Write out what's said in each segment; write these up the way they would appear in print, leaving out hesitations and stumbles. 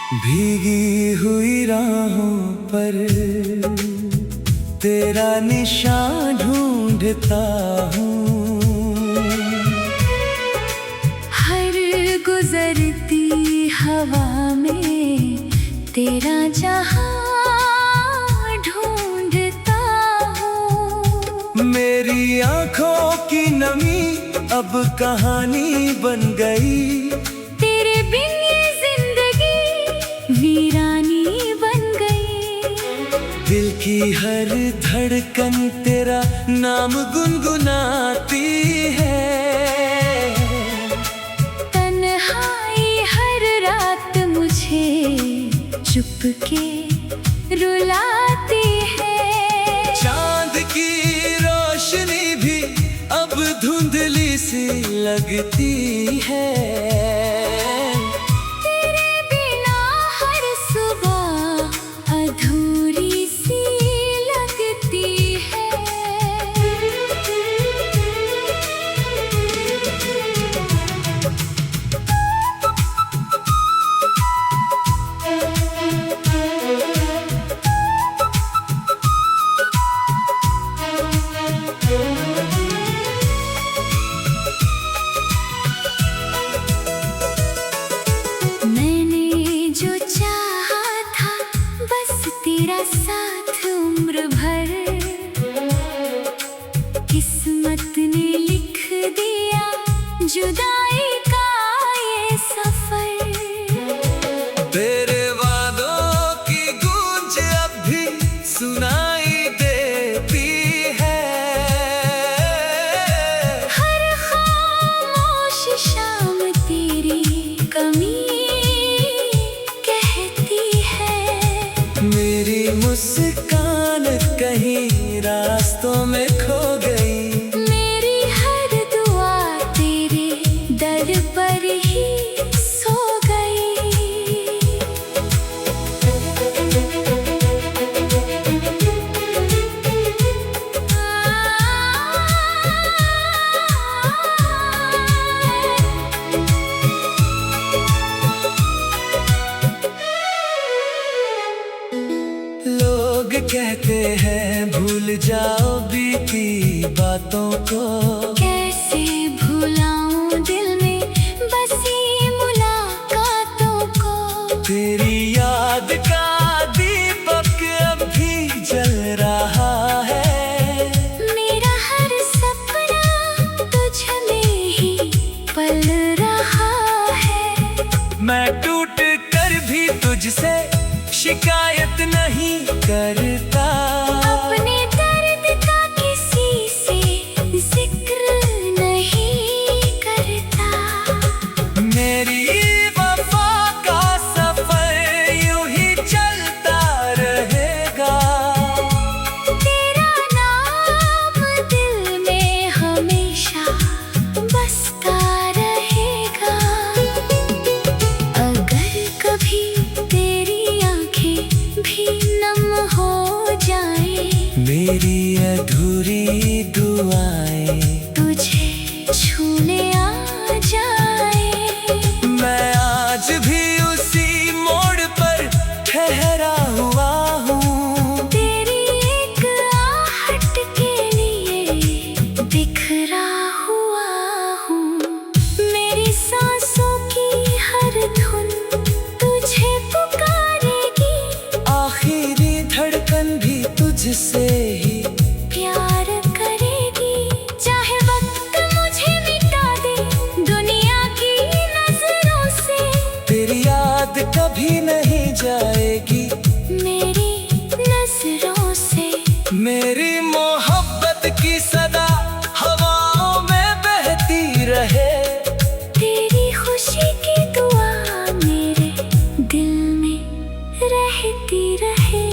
भीगी हुई राहों पर तेरा निशान ढूंढता हूँ। हर गुजरती हवा में तेरा जहां ढूंढता हूँ। मेरी आंखों की नमी अब कहानी बन गई, तेरे बिन ये जिंदगी वीरानी बन गई। दिल की हर धड़कन तेरा नाम गुनगुनाती है। तन्हाई हर रात मुझे चुपके रुलाती है। चांद की रोशनी भी अब धुंधली सी लगती है। तेरे बिना हर सुबह अधूरी सी लगती है। मैंने जो चाहा था बस तेरा साथ उम्र भर, किस्मत ने लिख दिया जुदाई का ये सफर। तेरे वादों की गूंज अब भी सुनाई देती है। हर खामोश शाम तेरी कमी कहती है। मेरी मुस्कान कहीं रास्तों में खो गई, मेरी हर दुआ तेरे दर पर ही सो गई। लोग कहते हैं भूल जाओ बीती बातों को, कैसे भुलाऊं दिल में बसी मुलाकातों को। तेरी याद का दीपक अब भी जल रहा है। मेरा हर सपना तुझ में ही पल रहा है। मैं टूट कर भी तुझसे शिकायत नहीं करता। अपने दर्द का किसी से जिक्र नहीं करता। मेरी वफा का सफर यूं ही चलता रहेगा। तेरा नाम दिल में हमेशा बसता रहेगा। अगर कभी तेरी आंखें भी नम हो जाए, मेरी अधूरी दुआएं तुझे छूने आ जाए। मैं आज भी उसी मोड़ पर ठहरा हुआ हूँ। तेरी एक आहट के लिए बिखरा हुआ हूँ। मेरी सांसों की हर धुन तुझे पुकारेगी। आखिरी धड़कन भी तुझसे ही प्यार करेगी। चाहे वक्त मुझे मिटा दे दुनिया की नजरों से, तेरी याद कभी नहीं जाएगी मेरी नजरों से। मेरी मोहब्बत की सदा हवाओं में बहती रहे। तेरी खुशी की दुआ मेरे दिल में रहती रहे।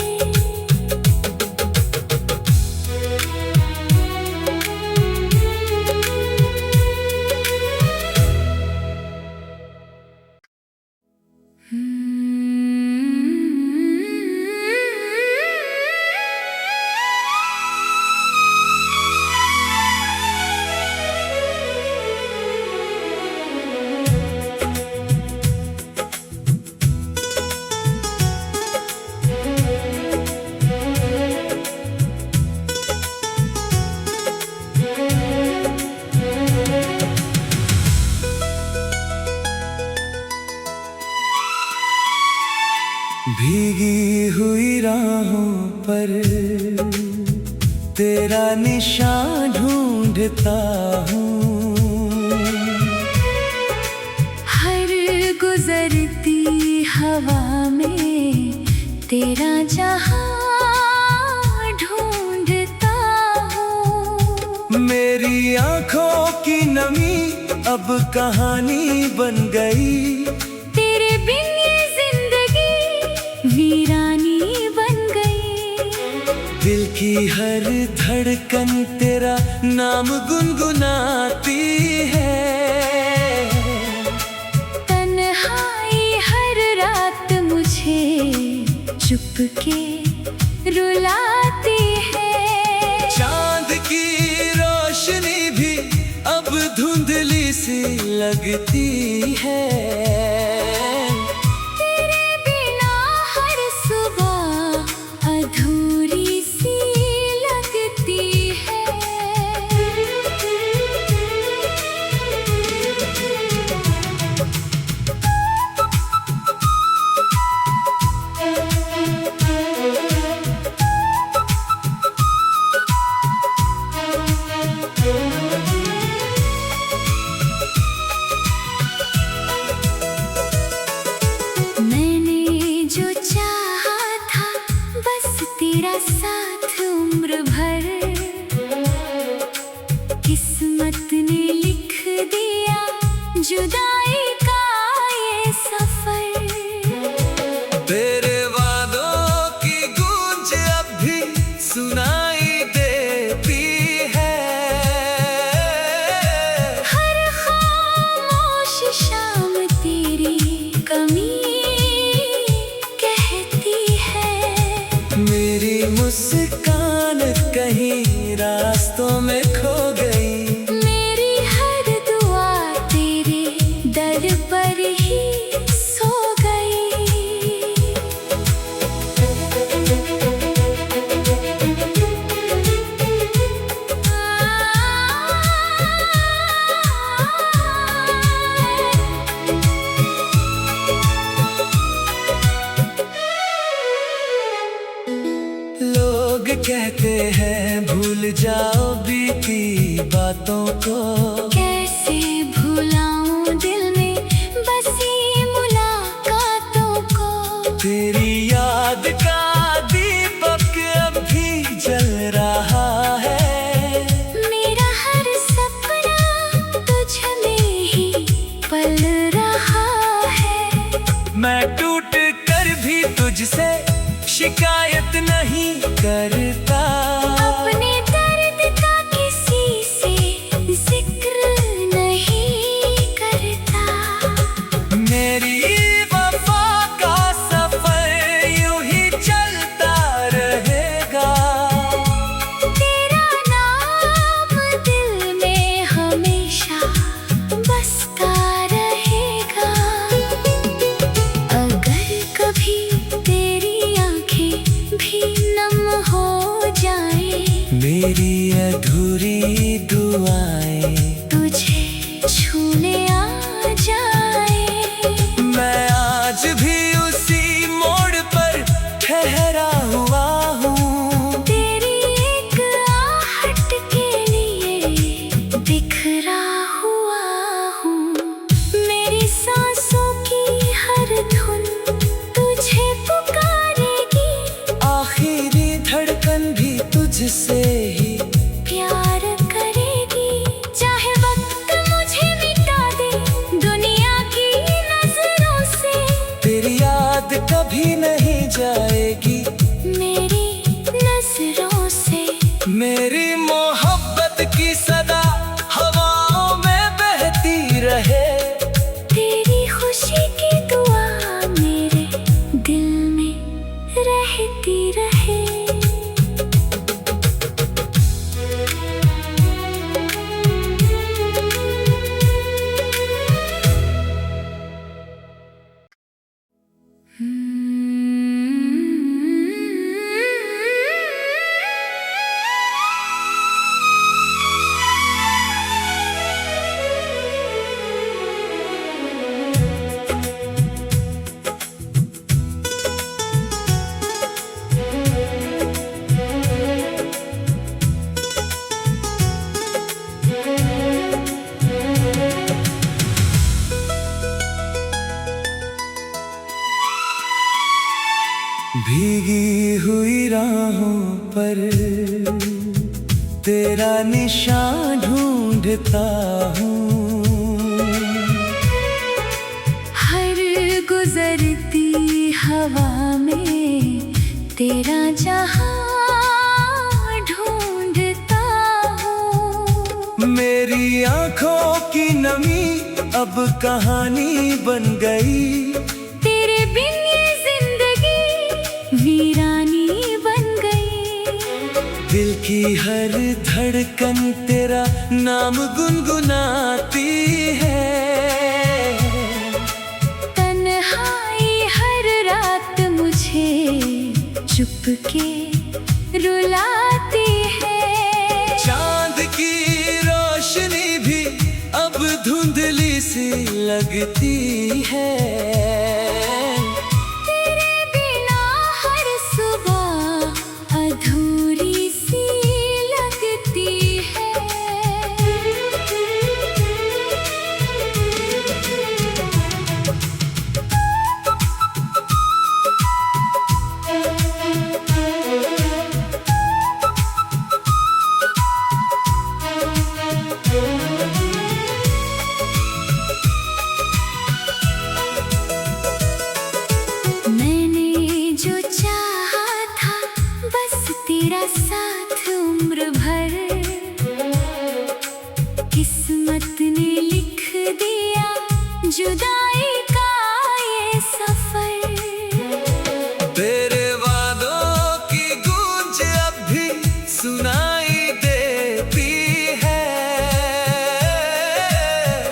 भीगी हुई राहों पर तेरा निशान ढूंढता हूँ। हर गुजरती हवा में तेरा जहां ढूंढता हूँ। मेरी आंखों की नमी अब कहानी बन गई, तेरे बिन ये जिंदगी वीरानी बन गई। दिल की हर धड़कन तेरा नाम गुनगुनाती है। तन्हाई हर रात मुझे चुपके रुलाती है। चांद की रोशनी भी अब धुंधली सी लगती है। तेरे बिना हर सुबह अधूरी सी लगती है। मैंने जो चाहा था बस तेरा साथ उम्र भर, किस्मत ने लिख दिया जुदाई का ये सफर। तेरे वादों की गूंज अब भी सुनाई देती है। हर खामोश शाम तेरी कमी कहती है। मेरी मुस्कान कहीं रास्तों में खो गई, मेरी हर दुआ तेरे दर पर ही सो गई। लोग कहते हैं भूल जाओ बीती बातों को, कैसे भुलाऊं दिल में बसी मुलाकातों को। तेरी याद का दीपक अब भी जल रहा है। मेरा हर सपना तुझ में ही पल रहा है। मैं टूट कर भी तुझसे शिकायत नहीं करता। अपने दर्द का किसी से जिक्र नहीं करता। मेरी वफा का सफर यूं ही चलता रहेगा। तेरा नाम दिल में हमेशा बसता रहेगा। अगर कभी तेरी आंखें भी नम हो जाए, मेरी अधूरी दुआएं तुझे छूने आ जाए। मैं आज भी उसी मोड़ पर ठहरा हुआ हूँ। तेरी एक आहट के लिए बिखरा हुआ हूँ। मेरी सांसों की हर धुन तुझे पुकारेगी। आखिरी धड़कन भी तुझसे ही प्यार करेगी। चाहे वक्त मुझे मिटा दे दुनिया की नजरों से, तेरी याद कभी नहीं जाएगी मेरी नजरों से। मेरी मोहब्बत की सदा हवाओं में बहती रहे। तेरी खुशी की दुआ मेरे दिल में रहती रहे। भीगी हुई राहों पर तेरा निशान ढूंढता हूँ। हर गुजरती हवा में तेरा जहां ढूंढता हूँ। मेरी आंखों की नमी अब कहानी बन गई। तेरे बिन ये जिंदगी वीरानी बन गई। दिल की हर धड़कन तेरा नाम गुनगुनाती है। तन्हाई हर रात मुझे चुपके रुलाती है। चांद की रोशनी भी अब धुंधली सी लगती है। तेरे बिना हर सुबह अधूरी सी लगती है। तेरा साथ उम्र भर किस्मत ने लिख दिया जुदाई का ये सफर। तेरे वादों की गूंज अब भी सुनाई देती है।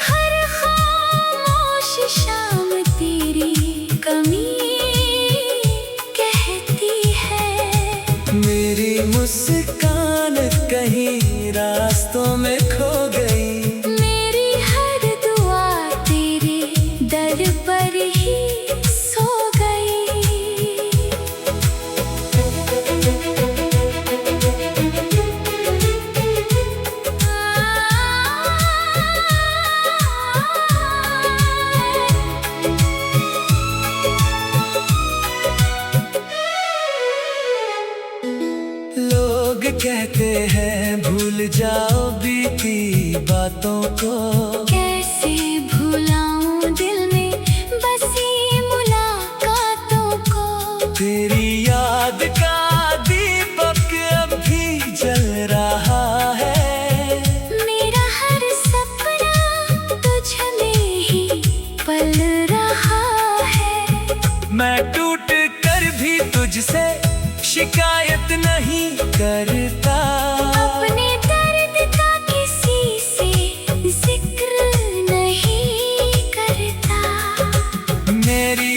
हर खामोश शाम तेरी कमी मुस्कान कहीं रास्तों में खो गई। मेरी हर दुआ तेरे दर पर ही सो गई। लोग कहते हैं भूल जाओ बीती बातों को। कैसे भुलाऊं दिल में बसी मुलाकातों को। तेरी याद का दीपक अब भी जल रहा है। मेरा हर सपना तुझ में ही पल रहा है। मैं टूट कर भी तुझसे शिकायत नहीं करता। अपने दर्द का किसी से जिक्र नहीं करता। मेरी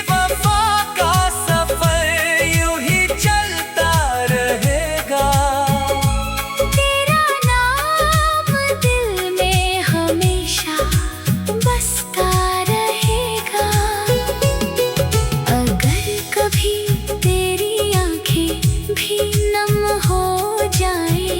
वफा का सफर यूं ही चलता रहेगा। तेरा नाम दिल में हमेशा बसता रहेगा। अगर कभी तेरी भी नम हो जाए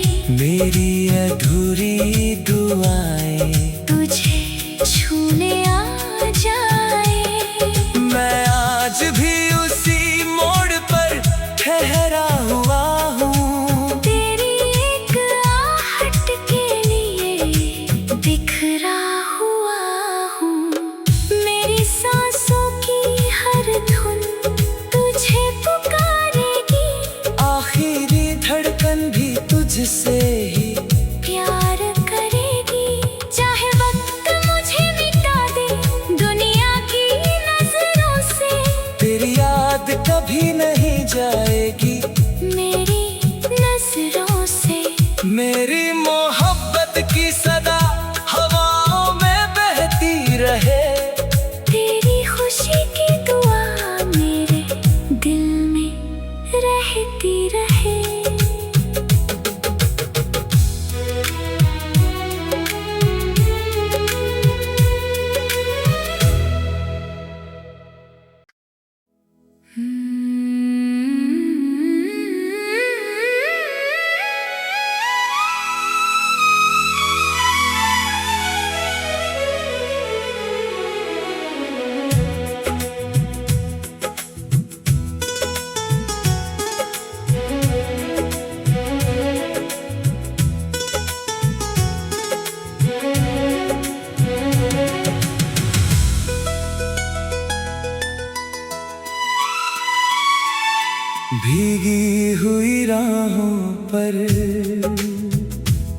भीगी हुई राहों पर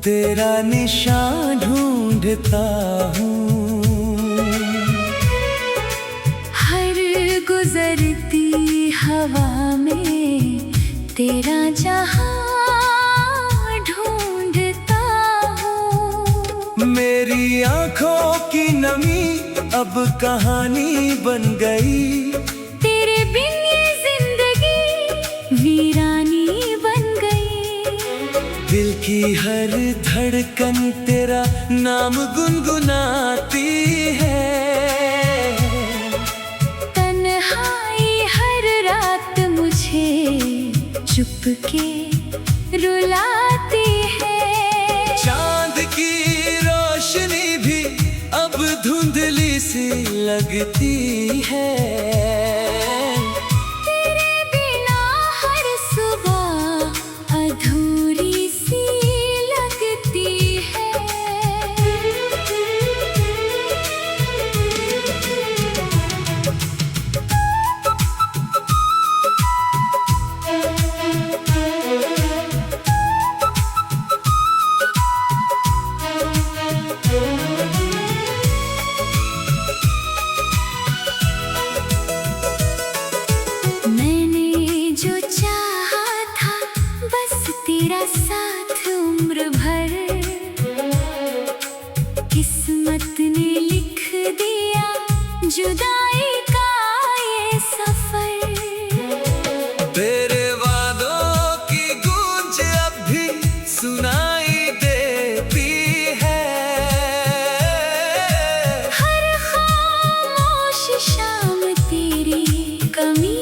तेरा निशान ढूंढता हूँ। हर गुजरती हवा में तेरा जहां ढूंढता हूँ। मेरी आंखों की नमी अब कहानी बन गई। तेरे बिन ये जिंदगी वीरानी बन गई। दिल की हर धड़कन तेरा नाम गुनगुनाती है। तन्हाई हर रात मुझे चुपके रुलाती है। चांद की रोशनी भी अब धुंधली सी लगती है। तेरे बिना हर सुबह अधूरी सी लगती है। तेरा साथ उम्र भर किस्मत ने लिख दिया जुदाई का ये सफर। तेरे वादों की गूंज अब भी सुनाई देती है। हर खामोश शाम तेरी कमी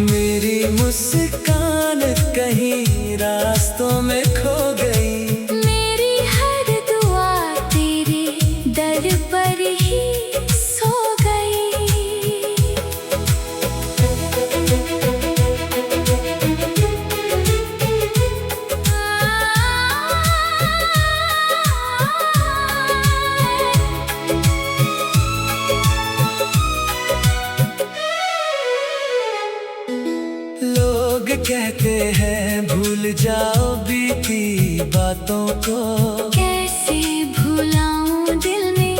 मेरी मुस्कान कहीं रास्तों में खो गई। मेरी हर दुआ तेरे दर पर ही सो गई। लोग कहते हैं भूल जाओ बीती बातों को। कैसे भुलाऊं दिल में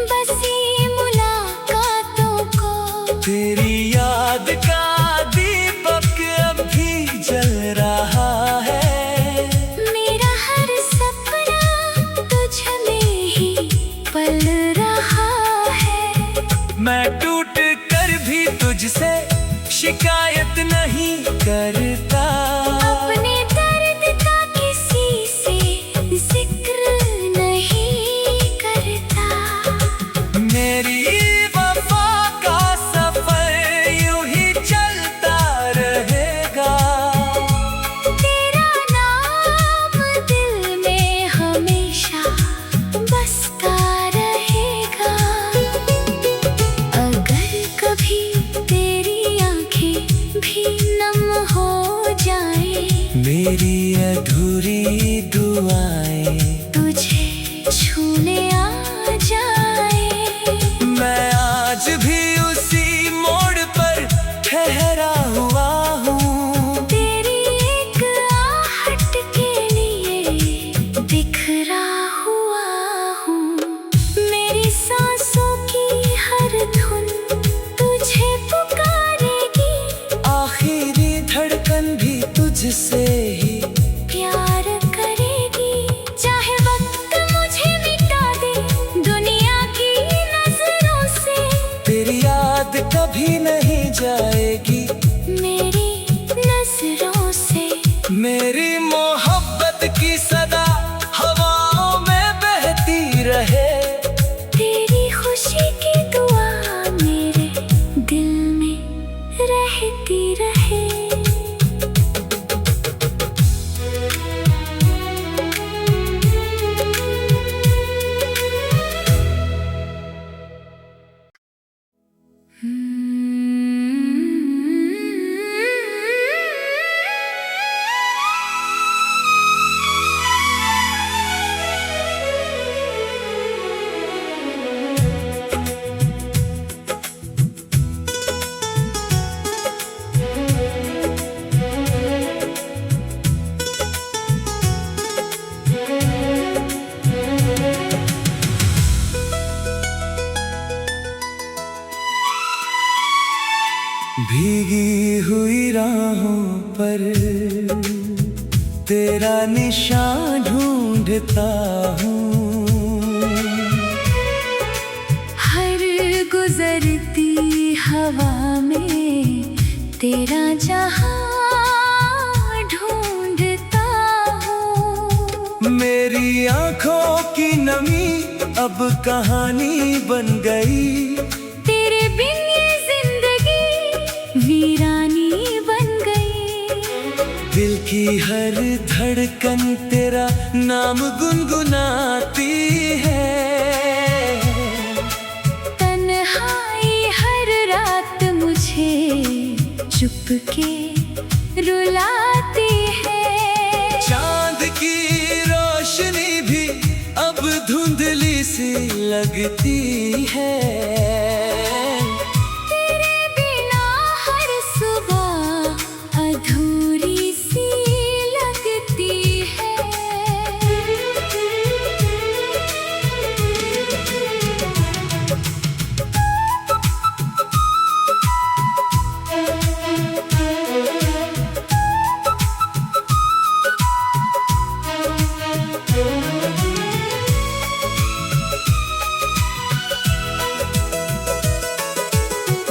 बसी मुलाकातों को। तेरी याद का दीपक अब भी जल रहा है। मेरा हर सपना तुझ में ही पल रहा है। मैं टूट कर भी तुझसे शिकायत नहीं करता। अपने दर्द का किसी से जिक्र नहीं करता। मेरी वफा का सफर यूं ही चलता रहेगा। तेरा नाम दिल में हमेशा बसता रहेगा। अगर कभी तेरी भी नम हो जाए मेरी अधूरी दुआएं तुझे छूने आ जाए। भीगी हुई राहों पर तेरा निशान ढूंढता हूँ। हर गुजरती हवा में तेरा जहां ढूंढता हूँ। मेरी आंखों की नमी अब कहानी बन गई। तेरे बिन ये जिंदगी वीरानी बन गई। दिल की हर धड़कन तेरा नाम गुनगुनाती है। तन्हाई हर रात मुझे चुपके रुलाती है। चांद की रोशनी भी अब धुंधली सी लगती है। तेरे बिना हर सुबह अधूरी सी लगती है।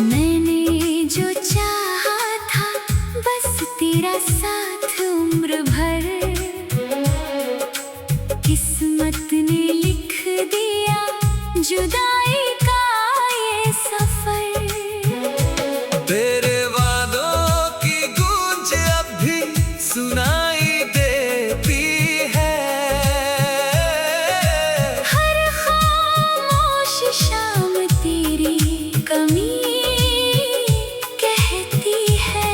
मैंने जो चाहा था बस तेरा साथ उम्र भर, किस्मत ने लिख दिया जुदाई का ये सफर। तेरे वादों की गूंज अब भी सुनाई देती है। हर खामोश शाम तेरी कमी कहती है।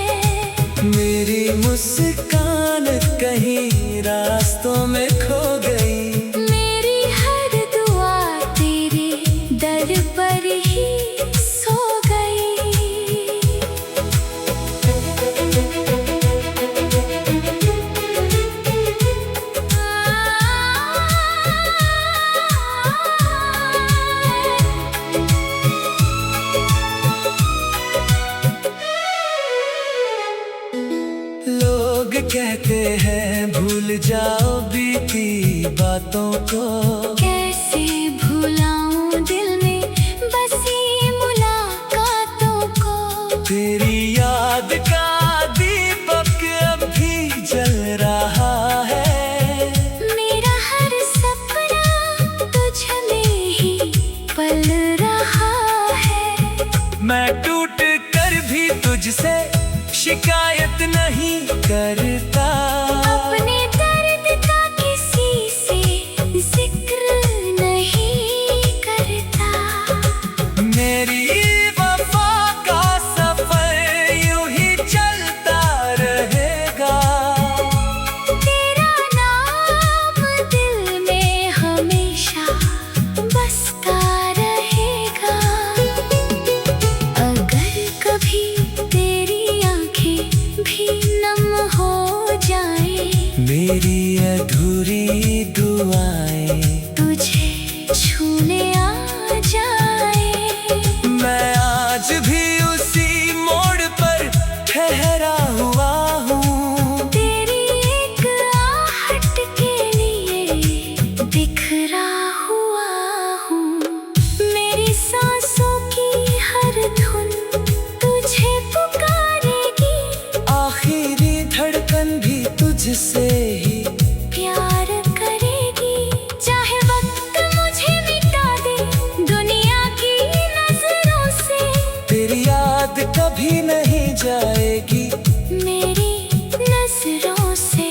मेरी मुस्कान कहीं रास्तों में खो गई। मेरी हर दुआ तेरे दर पर ही सो गई। लोग कहते हैं भूल जाओ बीती बातों को। कैसे भुलाऊं दिल में बसी मुलाकातों को। तेरी याद का दीपक अब भी जल रहा है। मेरा हर सपना तुझ में ही पल रहा है। मैं टूट कर भी तुझसे शिकायत नहीं करता। अपने दर्द का किसी से जिक्र नहीं करता। मेरी वफा का सफर यूं ही चलता रहेगा। तेरा नाम दिल में हमेशा बसता रहेगा। अगर कभी तेरी आंखें भी नम हो जाए, मेरी अधूरी दुआएं तुझे छूने आ जाए। मैं आज भी उसी मोड़ पर ठहरा हुआ हूँ। तेरी एक आहट के लिए बिखरा हुआ हूँ। मेरी सांसों की हर धुन तुझे पुकारेगी। आखिरी धड़कन भी तुझसे ही प्यार करेगी। चाहे वक्त मुझे मिटा दे दुनिया की नजरों से, तेरी याद कभी नहीं जाएगी मेरी नजरों से।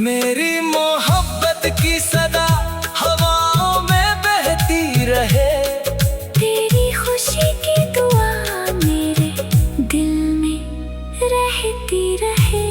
मेरी मोहब्बत की सदा हवाओं में बहती रहे। तेरी खुशी की दुआ मेरे दिल में रहती रहे।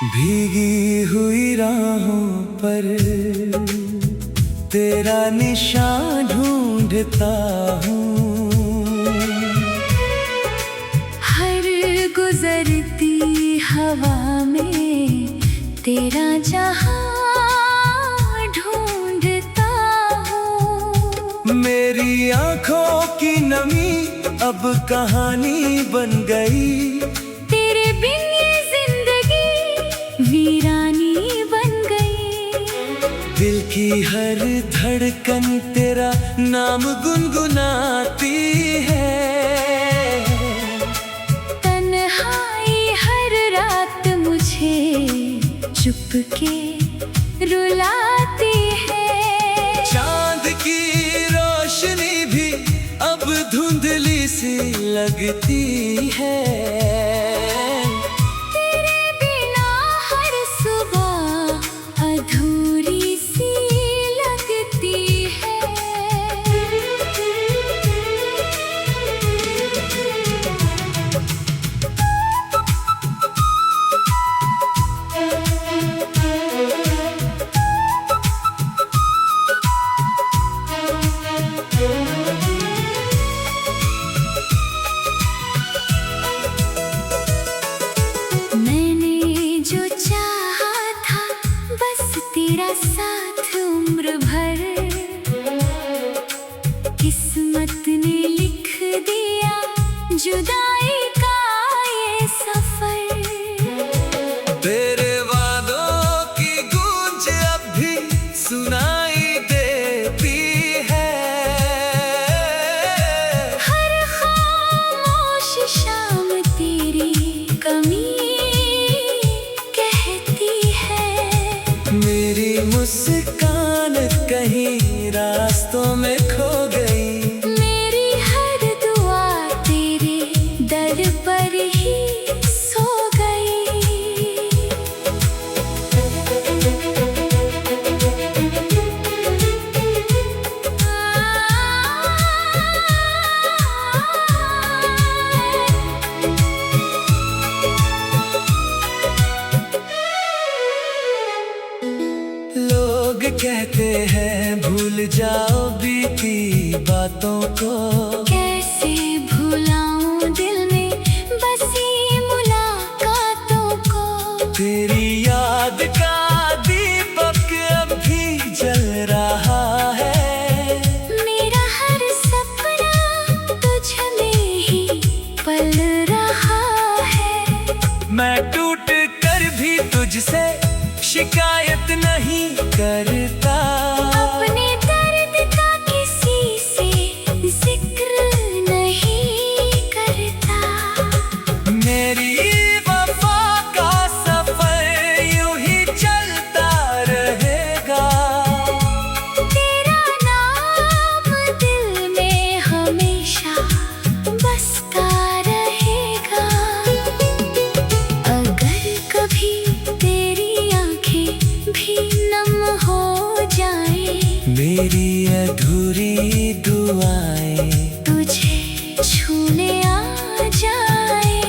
भीगी हुई राहों पर तेरा निशान ढूंढता हूँ। हर गुजरती हवा में तेरा जहां ढूंढता हूँ। मेरी आंखों की नमी अब कहानी बन गई, तेरे बिन ये जिंदगी वीरानी बन गई। दिल की हर धड़कन तेरा नाम गुनगुनाती है। तन्हाई हर रात मुझे चुपके रुलाती है। चांद की रोशनी भी अब धुंधली सी लगती है। तेरे बिना हर सुबह अधूरी सी लगती है। मैंने जो चाहा था बस तेरा साथ उम्र भर, किस्मत ने लिख दिया जुदाई का ये सफर। तेरे वादों की गूंज अब भी सुनाई देती है। हर खामोश शाम तेरी कमी कहती है। मेरी मुस्कान कहीं रास्तों में खो गई, मेरी हर दुआ तेरे दर पर ही सो गई। लोग कहते हैं भूल जाओ बीती बातों को, कैसे भुलाऊं दिल में बसी मुलाकातों को। तेरी याद का दीपक अब भी जल रहा है। मेरा हर सपना तुझ में ही पल रहा है। मैं टूट कर भी तुझसे शिकायत नहीं करता। अपने दर्द का किसी से जिक्र नहीं करता। मेरी वफा का सफर यूं ही चलता रहेगा। तेरा नाम दिल में हमेशा बसता रहेगा। अगर कभी तेरी आंखें भी नम हो जाए, मेरी अधूरी दुआएं तुझे छूने आ जाए।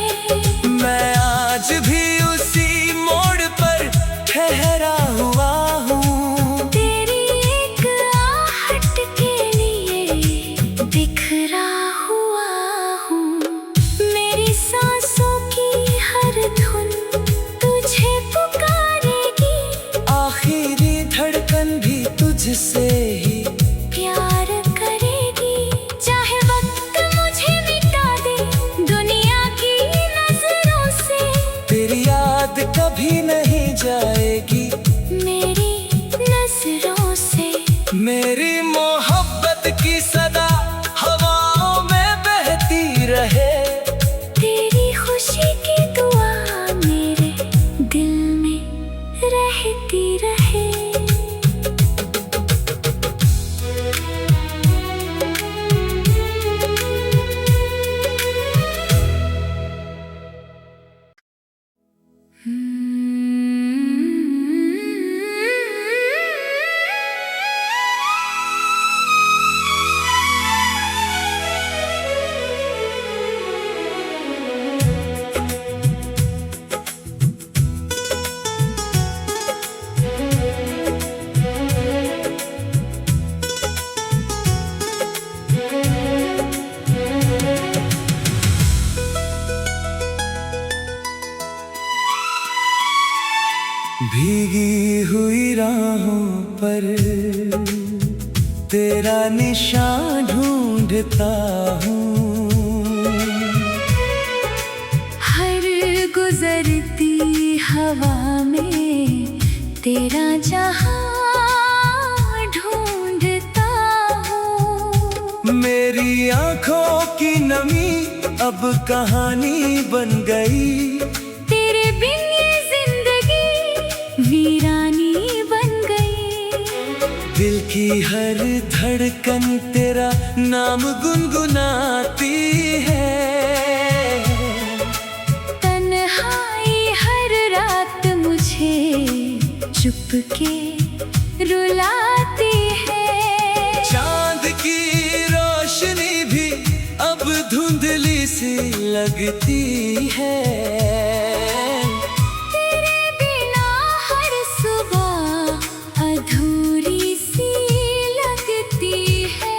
मैं आज भी उसी मोड़ पर ठहरा हुआ हूँ। तेरी एक आहट के लिए बिखरा हुआ हूँ। मेरी सांसों की हर धुन तुझे पुकारेगी। आखिरी धड़कन भी तुझसे ही प्यार करेगी। चाहे वक्त मुझे मिटा दे दुनिया की नजरों से, तेरी याद कभी नहीं जाएगी मेरी नजरों से। मेरी मोहब्बत की सदा हवाओं में बहती रहे। तेरी खुशी की दुआ मेरे दिल में रहती रहे। भीगी हुई राहों पर तेरा निशान ढूंढता हूँ। हर गुजरती हवा में तेरा जहां ढूंढता हूँ। मेरी आंखों की नमी अब कहानी बन गई। तेरे बिन ये जिंदगी वीरानी बन गई। दिल की हर धड़कन तेरा नाम गुनगुनाती है। तन्हाई हर रात मुझे चुपके रुलाती है। चांद की रोशनी भी अब धुंधली सी लगती है। तेरे बिना हर सुबह अधूरी सी लगती है।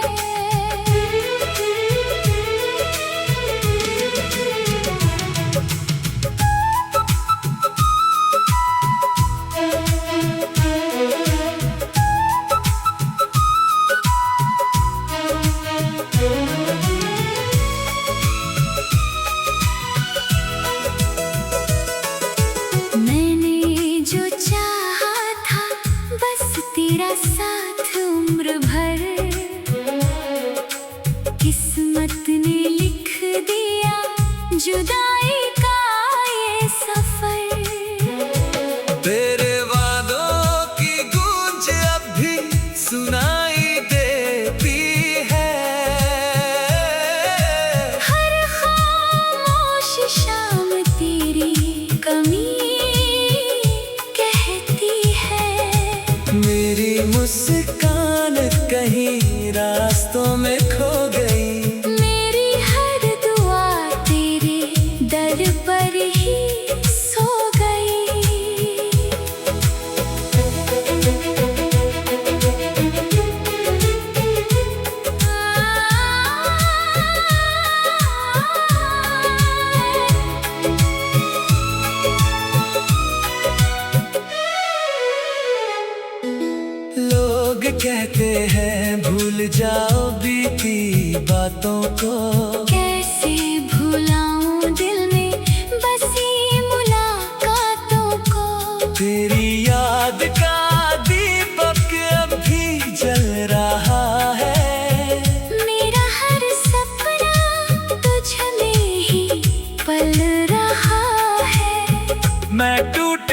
मैंने जो चाहा था बस तेरा साथ उम्र भर, किस्मत ने लिख दिया जुदाई का ये सफर। तेरे वादों की गूंज अब भी सुनाई देती है। हर खामोश शाम तेरी कमी कहती है। मेरी मुस्कान कहीं रास्तों में खो गई। मेरी हर दुआ तेरे दर पर ही सो गई। लोग कहते हैं भूल जाओ बीती बातों को। कैसे भुलाऊं दिल में बसी मुलाकातों को। तेरी याद का दीपक अब भी जल रहा है। मेरा हर सपना तुझ में ही पल रहा है। मैं टूट